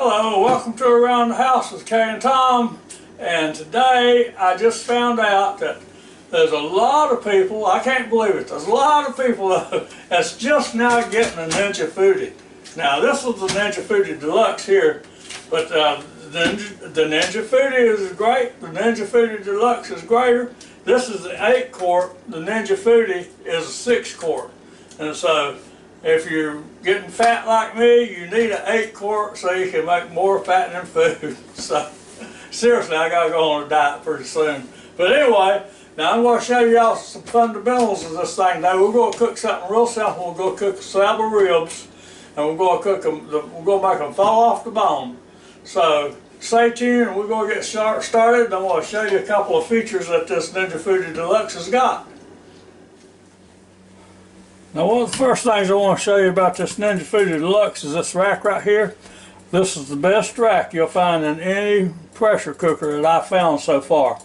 Hello, welcome to Around the House with Kay and Tom. And today I just found out that there's a lot of people, I can't believe it, there's a lot of people that's just now getting a Ninja FOODi. Now this is the Ninja FOODi Deluxe here, but the Ninja FOODi is great, the Ninja FOODi Deluxe is greater. This is the 8 quart, the Ninja FOODi is a 6 quart. And so if you're getting fat like me, you need an 8 quart so you can make more fattening food. So seriously, I gotta go on a diet pretty soon. But anyway, now I'm going to show y'all some fundamentals of this thing. Now we're going to cook something real simple. We're going to cook a slab of ribs, and we're going to cook them. We're going to make them fall off the bone. So stay tuned, and we're going to get started. And I'm going to show you a couple of features that this Ninja FOODi Deluxe has got. Now one of the first things I want to show you about this Ninja FOODi Deluxe is this rack right here. This is the best rack you'll find in any pressure cooker that I've found so far.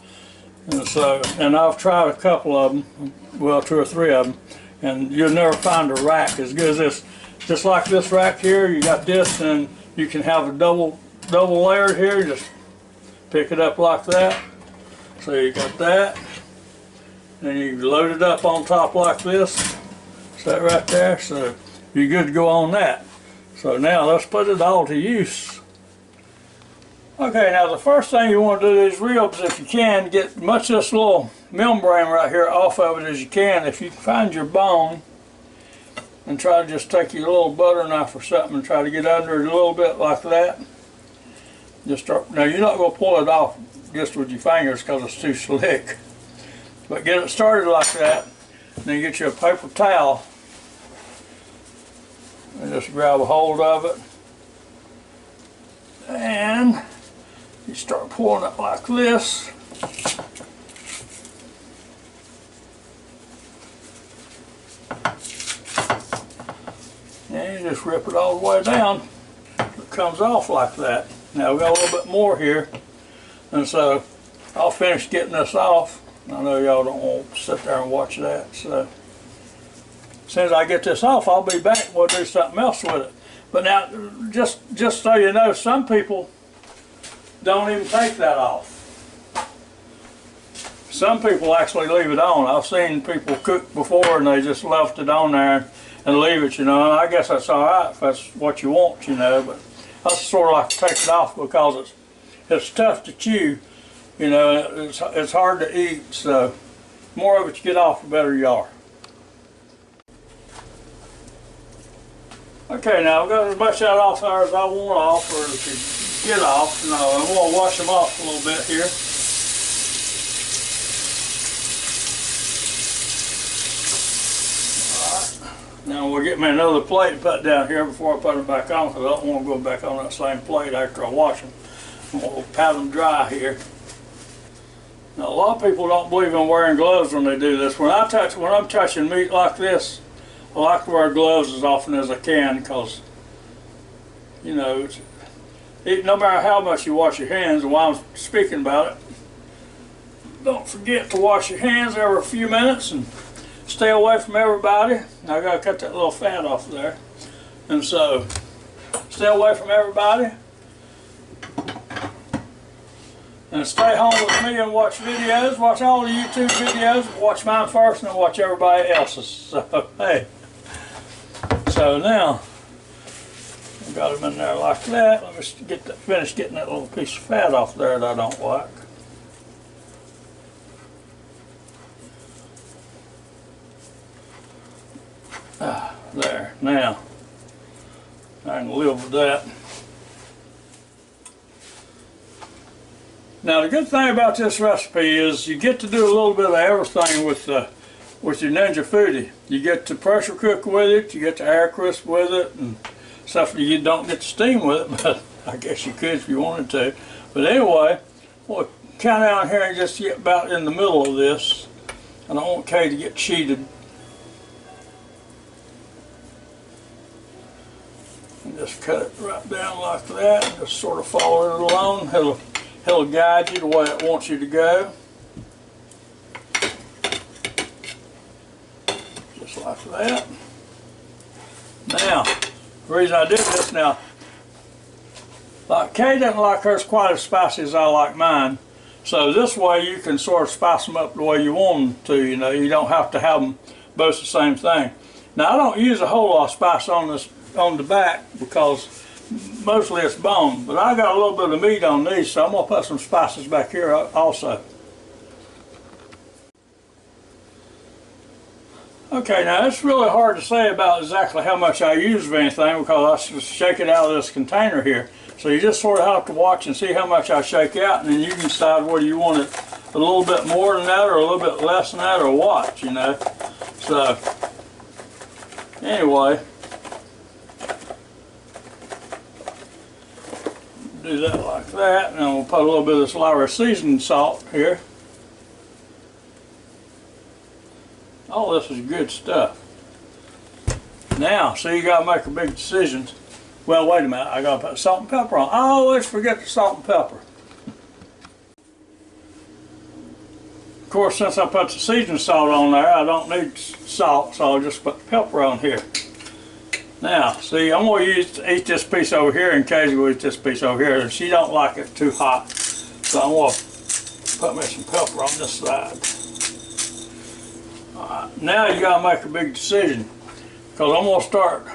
And I've tried a couple of them, well 2 or 3 of them, and you'll never find a rack as good as this. Just like this rack here, you got this, and you can have a double layered here. Just pick it up like that. So you got that, and you load it up on top like this. Set right there, so you're good to go on that. So now let's put it all to use. Okay, now the first thing you want to do these ribs, if you can, get much of this little membrane right here off of it as you can. If you find your bone, and try to just take your little butter knife or something and try to get under it a little bit like that. Just start. Now you're not going to pull it off just with your fingers because it's too slick. But get it started like that. Then get you a paper towel and just grab a hold of it. And you start pulling it like this. And you just rip it all the way down. It comes off like that. Now we've got a little bit more here. And so I'll finish getting this off. I know y'all don't want to sit there and watch that. So as soon as I get this off, I'll be back and we'll do something else with it. But now, just so you know, some people don't even take that off. Some people actually leave it on. I've seen people cook before and they just left it on there and leave it, you know. And I guess that's all right if that's what you want, you know. But I sort of like to take it off because it's tough to chew, you know. It's hard to eat. So the more of it you get off, the better you are. Okay, now I've got as much that off there as I want off, or to get off. No, I'm going to wash them off a little bit here. Alright, now we'll get me another plate to put down here before I put them back on, because I don't want to go back on that same plate after I wash them. I'm going to pat them dry here. Now a lot of people don't believe in wearing gloves when they do this. When I'm touching meat like this, I like to wear gloves as often as I can because, you know, no matter how much you wash your hands, and while I'm speaking about it, don't forget to wash your hands every few minutes and stay away from everybody. Now I gotta cut that little fat off there. And so, stay away from everybody. And stay home with me and watch videos. Watch all the YouTube videos. Watch mine first and then watch everybody else's. So, hey. So now, I've got them in there like that. Let me finish getting that little piece of fat off there that I don't like. There. Now, I can live with that. Now the good thing about this recipe is you get to do a little bit of everything with your Ninja FOODi. You get to pressure cook with it, you get to air crisp with it, and stuff. You don't get to steam with it, but I guess you could if you wanted to. But anyway, we'll count down here and just get about in the middle of this. I don't want Kay to get cheated. And just cut it right down like that, and just sort of follow it along. It'll guide you the way it wants you to go. Just like that. Now, the reason I did this now, Like Kay doesn't like hers quite as spicy as I like mine. So this way you can sort of spice them up the way you want them to, you know. You don't have to have them both the same thing. Now I don't use a whole lot of spice on the back because mostly it's bone, but I got a little bit of meat on these, so I'm gonna put some spices back here also. Okay, now it's really hard to say about exactly how much I use of anything because I just shake it out of this container here. So you just sort of have to watch and see how much I shake out, and then you can decide whether you want it a little bit more than that or a little bit less than that or what, you know. So, anyway, do that like that, and then we'll put a little bit of this LAWRY'S seasoning salt here. All this is good stuff. Now, see, you gotta make a big decision. Well, wait a minute, I gotta put salt and pepper on. I always forget the salt and pepper. Of course, since I put the seasoning salt on there, I don't need salt, so I'll just put pepper on here. Now, see, I'm going to eat this piece over here, and Kay's going to eat this piece over here, and she don't like it too hot. So I'm going to put me some pepper on this side. Alright, now you got to make a big decision, because I'm going to start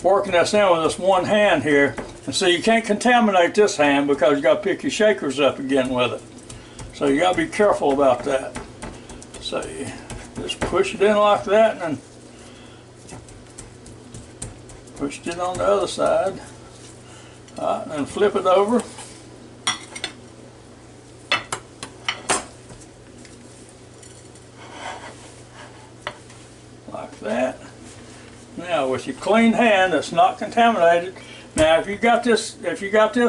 working this in with this one hand here. And see, you can't contaminate this hand because you got to pick your shakers up again with it. So you got to be careful about that. So you just push it in like that, and then push it on the other side. All right, and flip it over. Like that. Now with your clean hand that's not contaminated. Now if you got this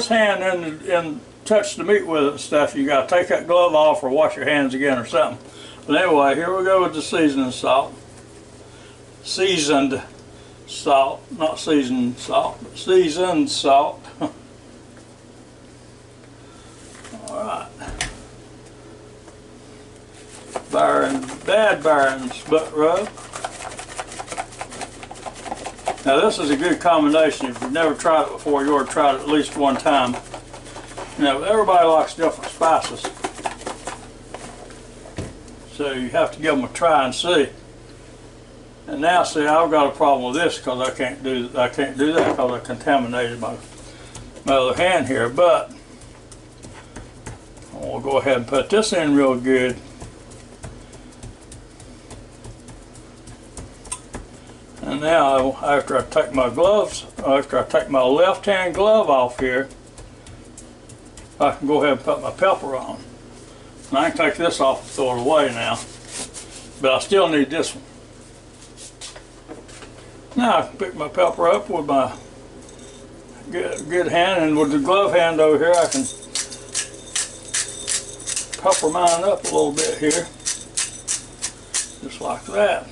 hand and touch the meat with it and stuff, you got to take that glove off or wash your hands again or something. But anyway, here we go with the seasoning salt. Seasoned salt, not seasoned salt, but seasoned salt. Alright. Bad BYRON'S butt rub. Now this is a good combination. If you've never tried it before, you ought to try it at least one time. Now everybody likes different spices, so you have to give them a try and see. And now see, I've got a problem with this because I can't do that because I contaminated my other hand here. But I'll go ahead and put this in real good. And now after I take my gloves, after I take my left hand glove off here, I can go ahead and put my pepper on. And I can take this off and throw it away now. But I still need this one. Now I can pick my pepper up with my good hand, and with the glove hand over here I can pepper mine up a little bit here. Just like that.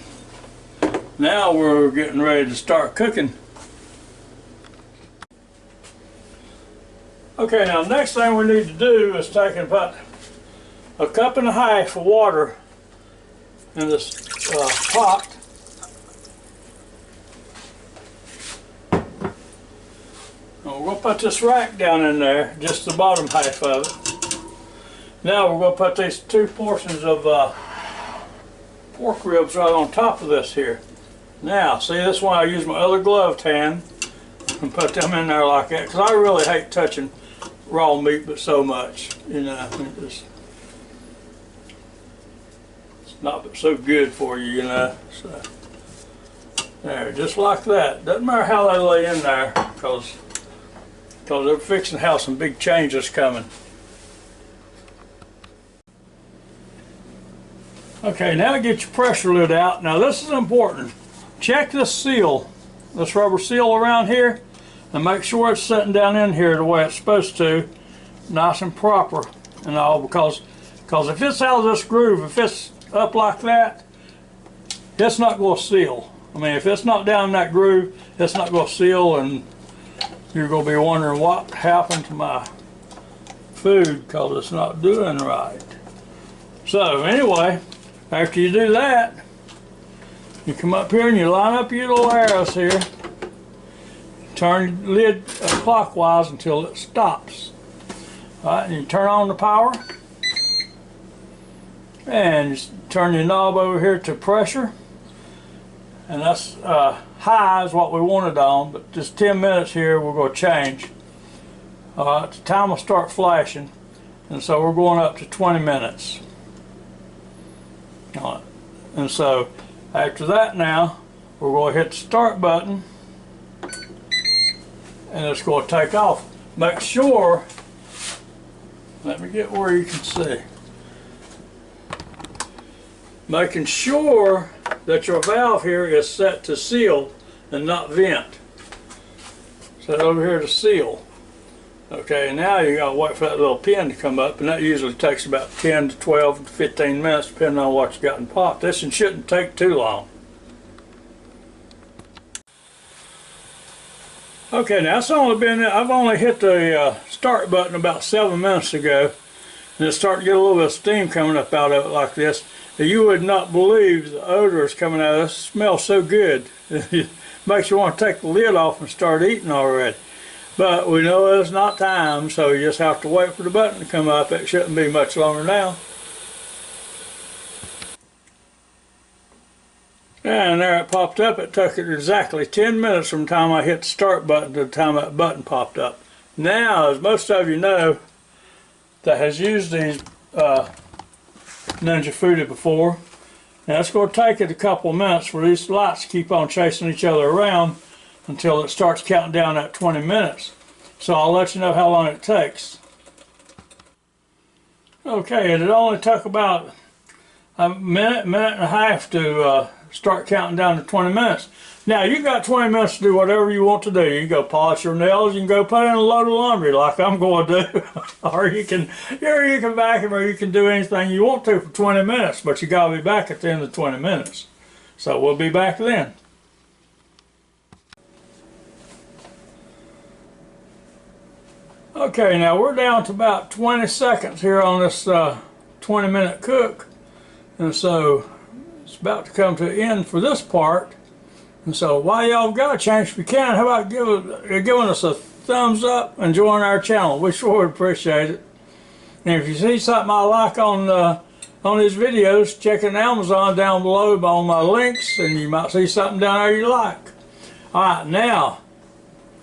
Now we're getting ready to start cooking. Okay, now the next thing we need to do is take and put a cup and a half of water in this pot. And we're going to put this rack down in there, just the bottom half of it. Now we're going to put these 2 portions of pork ribs right on top of this here. Now, see, this one I use my other gloved hand and put them in there like that, because I really hate touching raw meat but so much, you know. It's not so good for you, you know. So there, just like that. Doesn't matter how they lay in there, because they're fixing to have some big changes coming. Okay, now get your pressure lid out. Now this is important. Check this seal, this rubber seal around here, and make sure it's sitting down in here the way it's supposed to, nice and proper and all, because if it's out of this groove, if it's up like that, it's not going to seal. I mean, if it's not down in that groove, it's not going to seal, and you're going to be wondering what happened to my food because it's not doing right. So anyway, after you do that, you come up here and you line up your little arrows here. turn the lid clockwise until it stops. Alright, and you turn on the power. And you turn your knob over here to pressure. And that's high is what we want it on, but just 10 minutes here we're going to change. The time will start flashing, and so we're going up to 20 minutes. And so after that now, we're going to hit the start button, and it's going to take off. Make sure, let me get where you can see. Making sure that your valve here is set to seal and not vent. Set over here to seal. Okay, now you gotta wait for that little pin to come up, and that usually takes about 10 to 12 to 15 minutes depending on what you got in pot. This one shouldn't take too long. Okay, now it's only been, I've only hit the start button about 7 minutes ago, and it's starting to get a little bit of steam coming up out of it like this. You would not believe the odor is coming out of this. It smells so good. It makes you want to take the lid off and start eating already. But we know it's not time, so you just have to wait for the button to come up. It shouldn't be much longer now. And there it popped up. It took it exactly 10 minutes from the time I hit the start button to the time that button popped up. Now, as most of you know that has used these Ninja FOODi before, now it's going to take it a couple of minutes for these lights to keep on chasing each other around until it starts counting down at 20 minutes. So I'll let you know how long it takes. Okay, and it only took about a minute, minute and a half to start counting down to 20 minutes. Now you got 20 minutes to do whatever you want to do. You can go polish your nails, you can go put in a load of laundry like I'm going to do, or you can vacuum, or you can do anything you want to for 20 minutes, but you got to be back at the end of 20 minutes. So we'll be back then. Okay, now we're down to about 20 seconds here on this 20-minute cook, and so it's about to come to an end for this part. And so while y'all got a chance, if you can, how about giving us a thumbs up and join our channel? We sure would appreciate it. And if you see something I like on these videos, check in Amazon down below on my links, and you might see something down there you like. Alright, now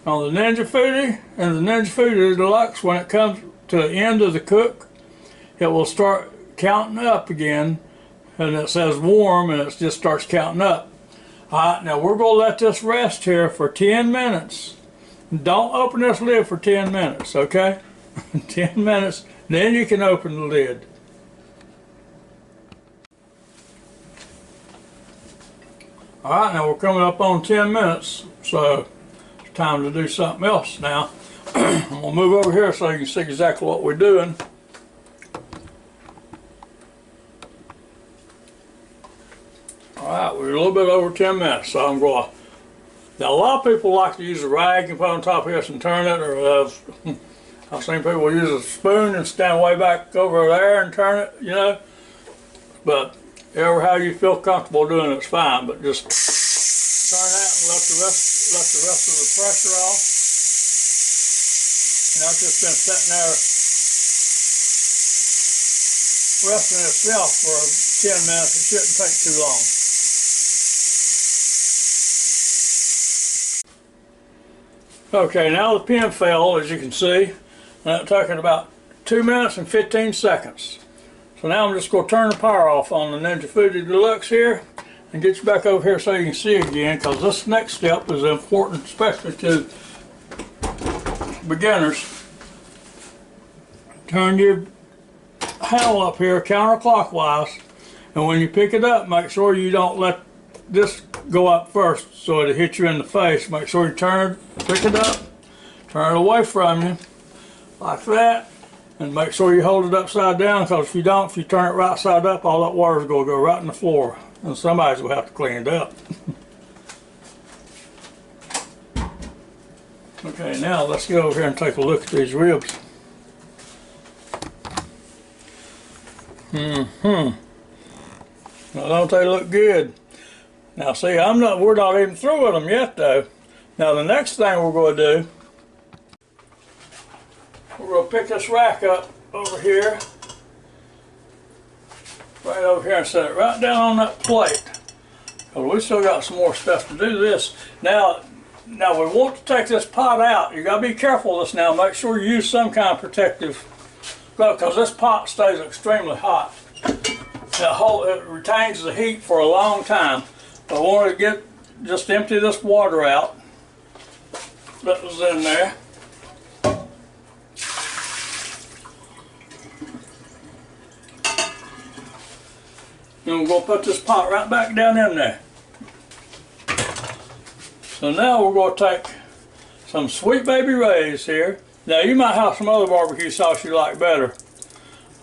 on the Ninja FOODi and the Ninja FOODi Deluxe, when it comes to the end of the cook, it will start counting up again, and it says warm, and it just starts counting up. Alright, now we're going to let this rest here for 10 minutes. Don't open this lid for 10 minutes, okay? 10 minutes, then you can open the lid. Alright, now we're coming up on 10 minutes, so it's time to do something else now. I'm going to move over here so you can see exactly what we're doing. Alright, we're a little bit over 10 minutes, so I'm going to... Now, a lot of people like to use a rag and put on top of this and turn it, or I've seen people use a spoon and stand way back over there and turn it, you know. But however how you feel comfortable doing it's fine, but just turn that and let the rest of the pressure off. Now it's just been sitting there resting itself for 10 minutes. It shouldn't take too long. Okay, now the pin fell, as you can see, and it took it about 2 minutes and 15 seconds. So now I'm just going to turn the power off on the Ninja FOODi Deluxe here and get you back over here so you can see again, because this next step is important, especially to beginners. Turn your handle up here counterclockwise, and when you pick it up, make sure you don't let this go up first so it'll hit you in the face. Make sure you pick it up, turn it away from you like that, and make sure you hold it upside down, because if you don't, if you turn it right side up, all that water is going to go right in the floor, and somebody's going to have to clean it up. Okay, now let's go over here and take a look at these ribs. Now don't they look good? Now see, we're not even through with them yet though. Now the next thing we're going to do, we're going to pick this rack up over here, right over here, and set it right down on that plate. Because we still got some more stuff to do this. Now we want to take this pot out. You got to be careful with this now. Make sure you use some kind of protective glove, because this pot stays extremely hot. It retains the heat for a long time. I want to just empty this water out that was in there. And we're going to put this pot right back down in there. So now we're going to take some Sweet Baby Ray's here. Now you might have some other barbecue sauce you like better,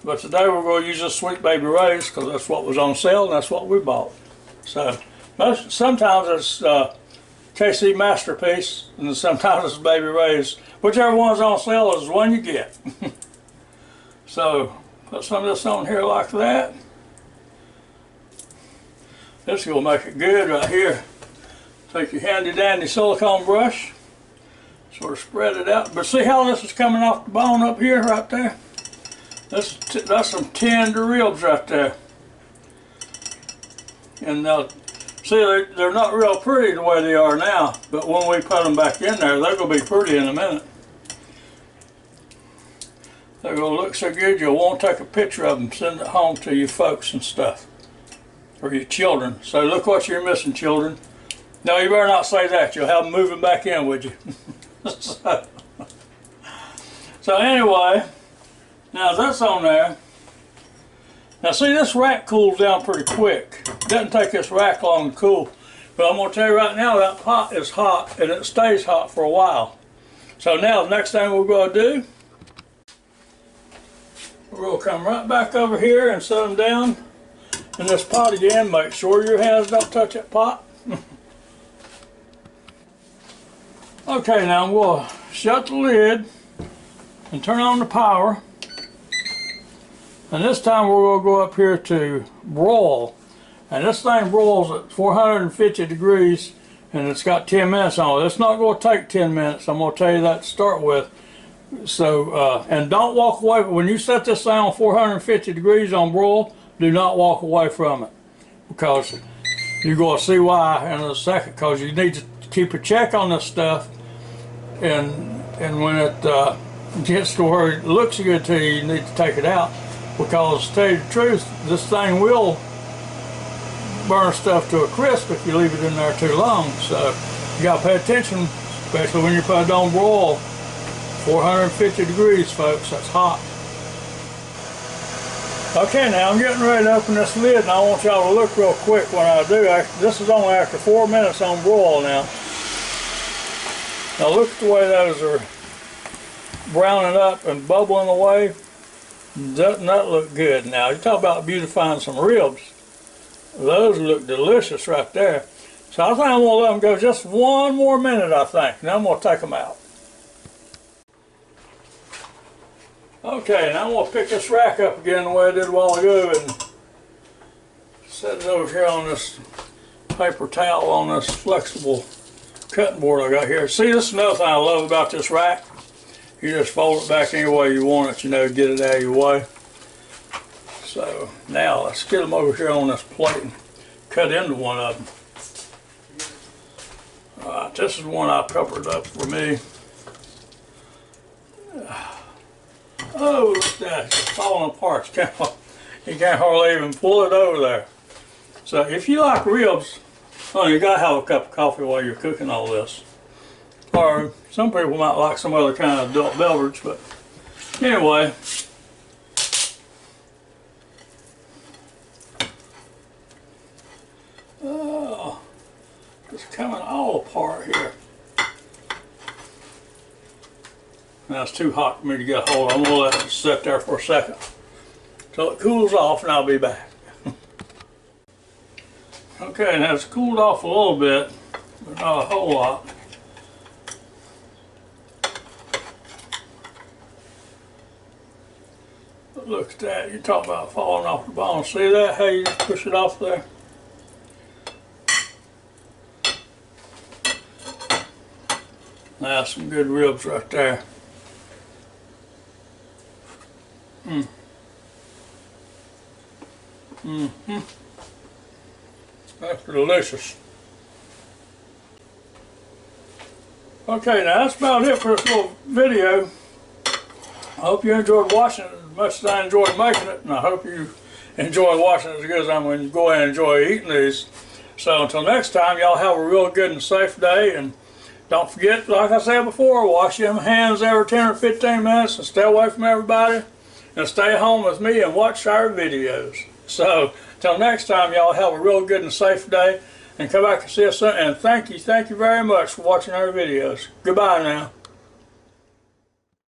but today we're going to use this Sweet Baby Ray's because that's what was on sale and that's what we bought. So sometimes it's KC Masterpiece and sometimes it's Baby Ray's. Whichever one's on sale is the one you get. So put some of this on here like that. This is going to make it good right here. Take your handy dandy silicone brush, sort of spread it out. But see how this is coming off the bone up here, right there? That's some tender ribs right there. And see, they're not real pretty the way they are now, but when we put them back in there, they're going to be pretty in a minute. They're going to look so good you'll want to take a picture of them, send it home to your folks and stuff, or your children. So look what you're missing, children. No, you better not say that. You'll have them moving back in, would you? So anyway, now that's on there. Now see, this rack cools down pretty quick. It doesn't take this rack long to cool. But I'm going to tell you right now, that pot is hot and it stays hot for a while. So now the next thing we're going to do, we're going to come right back over here and set them down in this pot again. Make sure your hands don't touch that pot. Okay, now we'll shut the lid and turn on the power. And this time we're going to go up here to broil. And this thing broils at 450 degrees and it's got 10 minutes on it. It's not going to take 10 minutes, I'm going to tell you that to start with. So, and don't walk away. When you set this thing on 450 degrees on broil, do not walk away from it. Because you're going to see why in a second. Because you need to keep a check on this stuff. And when it gets to where it looks good to you, you need to take it out. Because to tell you the truth, this thing will burn stuff to a crisp if you leave it in there too long. So you got to pay attention, especially when you put it on broil. 450 degrees, folks, that's hot. Okay, now I'm getting ready to open this lid and I want y'all to look real quick when I do. This is only after 4 minutes on broil now. Now look at the way those are browning up and bubbling away. Doesn't that look good? Now you talk about beautifying some ribs. Those look delicious right there. So I think I'm going to let them go just 1 more minute, I think. Then I'm going to take them out. Okay, now I'm going to pick this rack up again the way I did a while ago and set it over here on this paper towel on this flexible cutting board I got here. See, this is another thing I love about this rack. You just fold it back any way you want it, you know, get it out of your way. So now let's get them over here on this plate and cut into one of them. Alright, this is one I peppered up for me. Oh, look at that, it's falling apart. You can't hardly even pull it over there. So if you like ribs, you gotta have a cup of coffee while you're cooking all this. Or some people might like some other kind of adult beverage, but anyway. Oh, it's coming all apart here. Now it's too hot for me to get a hold of. I'm going to let it sit there for a second till it cools off and I'll be back. Okay, now it's cooled off a little bit, but not a whole lot. But look at that, you talk about falling off the bone. See that, how you just push it off there? That's some good ribs right there. That's delicious. Okay, now that's about it for this little video. I hope you enjoyed watching it as much as I enjoyed making it, and I hope you enjoy watching it as good as I'm going to go and enjoy eating these. So until next time, y'all have a real good and safe day, and don't forget, like I said before, wash your hands every 10 or 15 minutes and stay away from everybody, and stay home with me and watch our videos. So until next time, y'all have a real good and safe day, and come back and see us soon. And thank you very much for watching our videos. Goodbye now.